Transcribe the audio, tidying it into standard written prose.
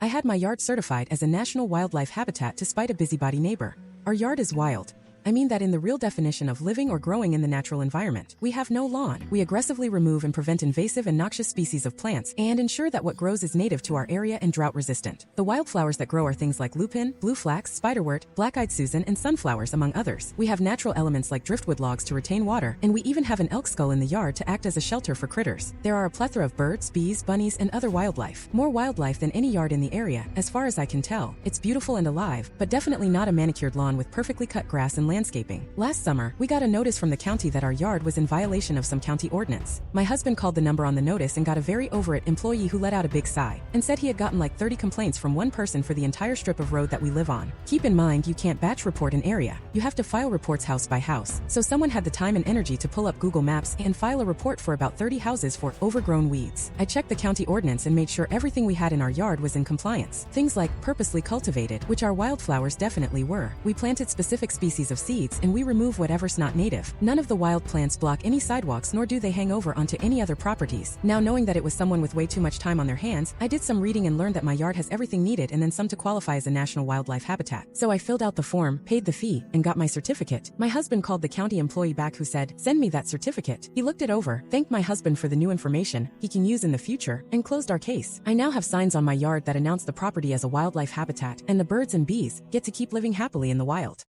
I had my yard certified as a national wildlife habitat to spite a busybody neighbor. Our yard is wild. I mean that in the real definition of living or growing in the natural environment. We have no lawn. We aggressively remove and prevent invasive and noxious species of plants and ensure that what grows is native to our area and drought resistant. The wildflowers that grow are things like lupin, blue flax, spiderwort, black-eyed Susan, and sunflowers, among others. We have natural elements like driftwood logs to retain water, and we even have an elk skull in the yard to act as a shelter for critters. There are a plethora of birds, bees, bunnies, and other wildlife. More wildlife than any yard in the area, as far as I can tell. It's beautiful and alive, but definitely not a manicured lawn with perfectly cut grass and landscaping. Last summer, we got a notice from the county that our yard was in violation of some county ordinance. My husband called the number on the notice and got a very over it employee who let out a big sigh and said he had gotten like 30 complaints from one person for the entire strip of road that we live on. Keep in mind, you can't batch report an area. You have to file reports house by house. So someone had the time and energy to pull up Google Maps and file a report for about 30 houses for overgrown weeds. I checked the county ordinance and made sure everything we had in our yard was in compliance. Things like purposely cultivated, which our wildflowers definitely were. We planted specific species of seeds and we remove whatever's not native. None of the wild plants block any sidewalks, nor do they hang over onto any other properties. Now, knowing that it was someone with way too much time on their hands, I did some reading and learned that my yard has everything needed and then some to qualify as a national wildlife habitat. So I filled out the form, paid the fee, and got my certificate. My husband called the county employee back who said, "Send me that certificate." He looked it over, thanked my husband for the new information he can use in the future, and closed our case. I now have signs on my yard that announce the property as a wildlife habitat, and the birds and bees get to keep living happily in the wild.